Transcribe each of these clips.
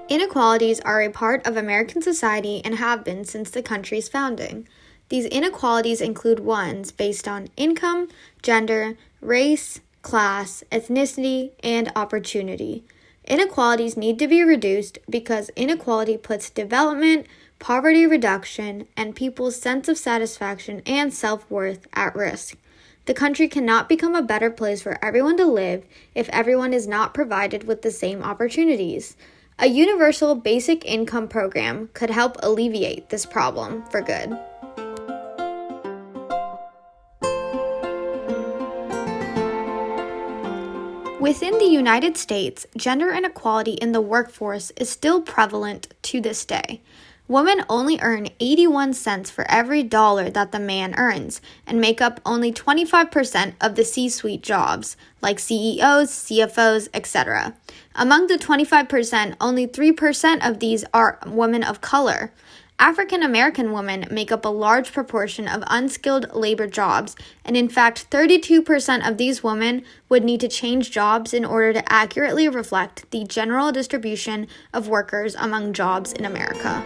Inequalities are a part of American society and have been since the country's founding. These inequalities include ones based on income, gender, race, class, ethnicity, and opportunity. Inequalities need to be reduced because inequality puts development, poverty reduction, and people's sense of satisfaction and self-worth at risk. The country cannot become a better place for everyone to live if everyone is not provided with the same opportunities. A universal basic income program could help alleviate this problem for good. Within the United States, gender inequality in the workforce is still prevalent to this day. Women only earn 81 cents for every dollar that the man earns and make up only 25% of the C-suite jobs, like CEOs, CFOs, etc. Among the 25%, only 3% of these are women of color. African American women make up a large proportion of unskilled labor jobs, and in fact, 32% of these women would need to change jobs in order to accurately reflect the general distribution of workers among jobs in America.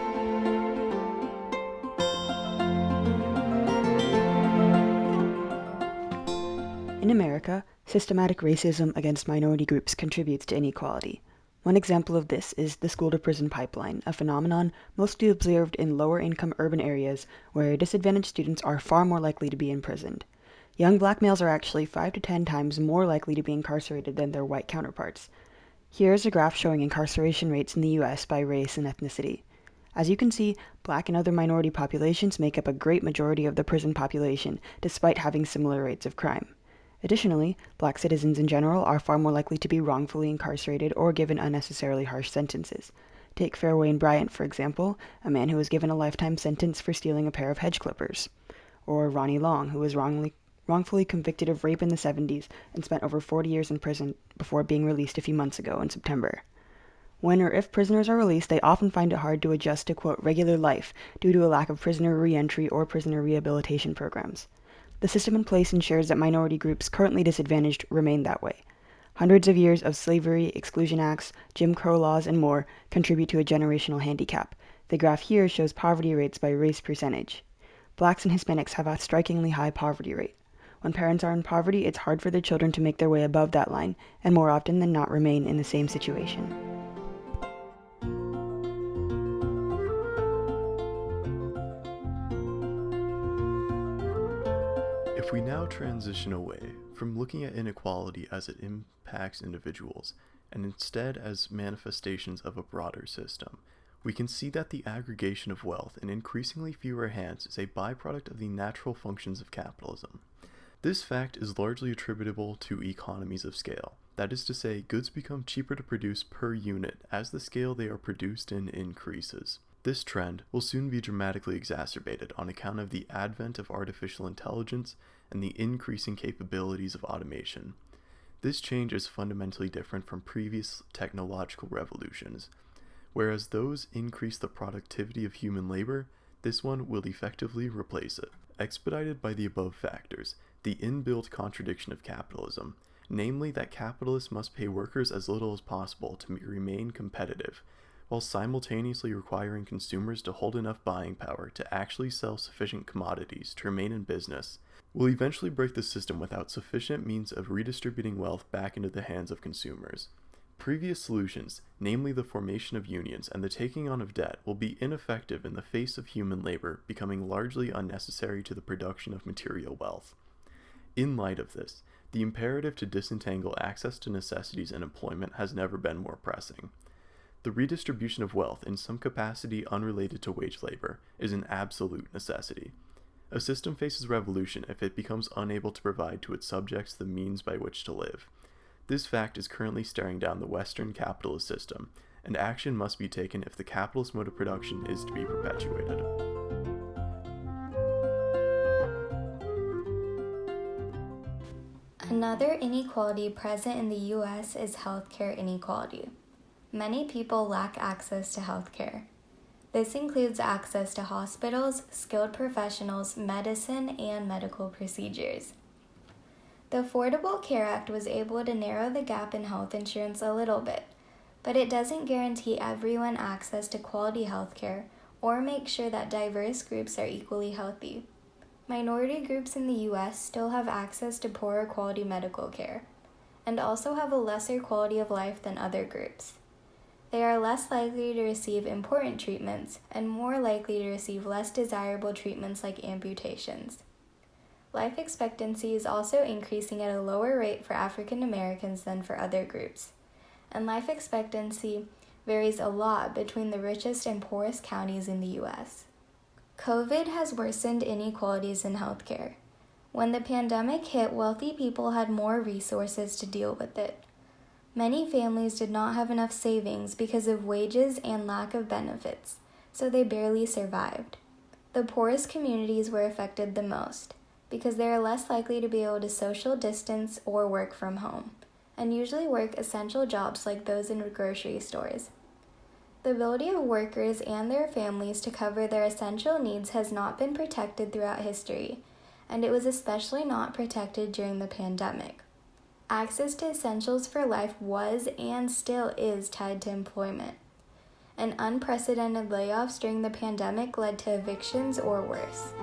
In America, systematic racism against minority groups contributes to inequality. One example of this is the school-to-prison pipeline, a phenomenon mostly observed in lower-income urban areas where disadvantaged students are far more likely to be imprisoned. Young black males are actually 5 to 10 times more likely to be incarcerated than their white counterparts. Here is a graph showing incarceration rates in the U.S. by race and ethnicity. As you can see, black and other minority populations make up a great majority of the prison population, despite having similar rates of crime. Additionally, black citizens in general are far more likely to be wrongfully incarcerated or given unnecessarily harsh sentences. Take Fairwayne Bryant, for example, a man who was given a lifetime sentence for stealing a pair of hedge clippers. Or Ronnie Long, who was wrongfully convicted of rape in the 70s and spent over 40 years in prison before being released a few months ago in September. When or if prisoners are released, they often find it hard to adjust to, quote, regular life due to a lack of prisoner reentry or prisoner rehabilitation programs. The system in place ensures that minority groups currently disadvantaged remain that way. Hundreds of years of slavery, exclusion acts, Jim Crow laws, and more contribute to a generational handicap. The graph here shows poverty rates by race percentage. Blacks and Hispanics have a strikingly high poverty rate. When parents are in poverty, it's hard for their children to make their way above that line, and more often than not remain in the same situation. If we now transition away from looking at inequality as it impacts individuals, and instead as manifestations of a broader system, we can see that the aggregation of wealth in increasingly fewer hands is a byproduct of the natural functions of capitalism. This fact is largely attributable to economies of scale. That is to say, goods become cheaper to produce per unit as the scale they are produced in increases. This trend will soon be dramatically exacerbated on account of the advent of artificial intelligence and the increasing capabilities of automation. This change is fundamentally different from previous technological revolutions. Whereas those increase the productivity of human labor, this one will effectively replace it. Expedited by the above factors, the inbuilt contradiction of capitalism, namely that capitalists must pay workers as little as possible to remain competitive, while simultaneously requiring consumers to hold enough buying power to actually sell sufficient commodities to remain in business, will eventually break the system without sufficient means of redistributing wealth back into the hands of consumers. Previous solutions, namely the formation of unions and the taking on of debt, will be ineffective in the face of human labor becoming largely unnecessary to the production of material wealth. In light of this, the imperative to disentangle access to necessities and employment has never been more pressing. The redistribution of wealth in some capacity unrelated to wage labor is an absolute necessity. A system faces revolution if it becomes unable to provide to its subjects the means by which to live. This fact is currently staring down the Western capitalist system, and action must be taken if the capitalist mode of production is to be perpetuated. Another inequality present in the U.S. is healthcare inequality. Many people lack access to healthcare. This includes access to hospitals, skilled professionals, medicine, and medical procedures. The Affordable Care Act was able to narrow the gap in health insurance a little bit, but it doesn't guarantee everyone access to quality healthcare or make sure that diverse groups are equally healthy. Minority groups in the U.S. still have access to poorer quality medical care, and also have a lesser quality of life than other groups. They are less likely to receive important treatments and more likely to receive less desirable treatments like amputations. Life expectancy is also increasing at a lower rate for African Americans than for other groups, and life expectancy varies a lot between the richest and poorest counties in the U.S. COVID has worsened inequalities in healthcare. When the pandemic hit, wealthy people had more resources to deal with it. Many families did not have enough savings because of wages and lack of benefits, so they barely survived. The poorest communities were affected the most, because they are less likely to be able to social distance or work from home, and usually work essential jobs like those in grocery stores. The ability of workers and their families to cover their essential needs has not been protected throughout history, and it was especially not protected during the pandemic. Access to essentials for life was and still is tied to employment, and unprecedented layoffs during the pandemic led to evictions or worse.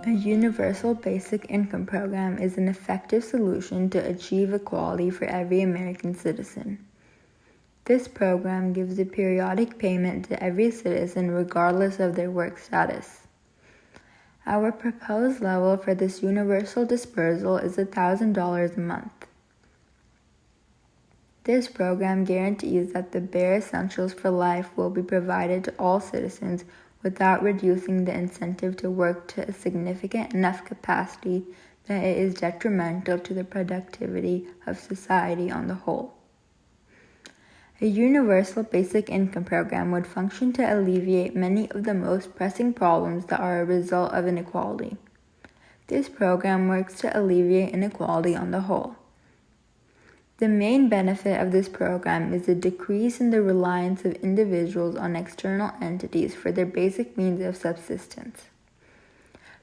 A universal basic income program is an effective solution to achieve equality for every American citizen. This program gives a periodic payment to every citizen regardless of their work status. Our proposed level for this universal dispersal is $1,000 a month. This program guarantees that the bare essentials for life will be provided to all citizens without reducing the incentive to work to a significant enough capacity that it is detrimental to the productivity of society on the whole. A universal basic income program would function to alleviate many of the most pressing problems that are a result of inequality. This program works to alleviate inequality on the whole. The main benefit of this program is a decrease in the reliance of individuals on external entities for their basic means of subsistence.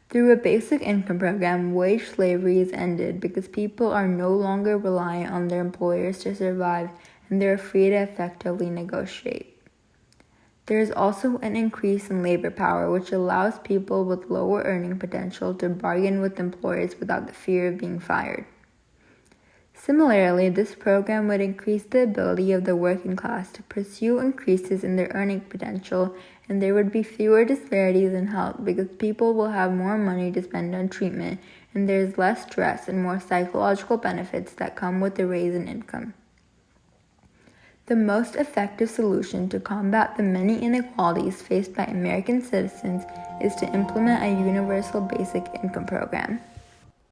Through a basic income program, wage slavery is ended because people are no longer reliant on their employers to survive, and they are free to effectively negotiate. There is also an increase in labor power, which allows people with lower earning potential to bargain with employers without the fear of being fired. Similarly, this program would increase the ability of the working class to pursue increases in their earning potential, and there would be fewer disparities in health because people will have more money to spend on treatment, and there is less stress and more psychological benefits that come with the raise in income. The most effective solution to combat the many inequalities faced by American citizens is to implement a universal basic income program.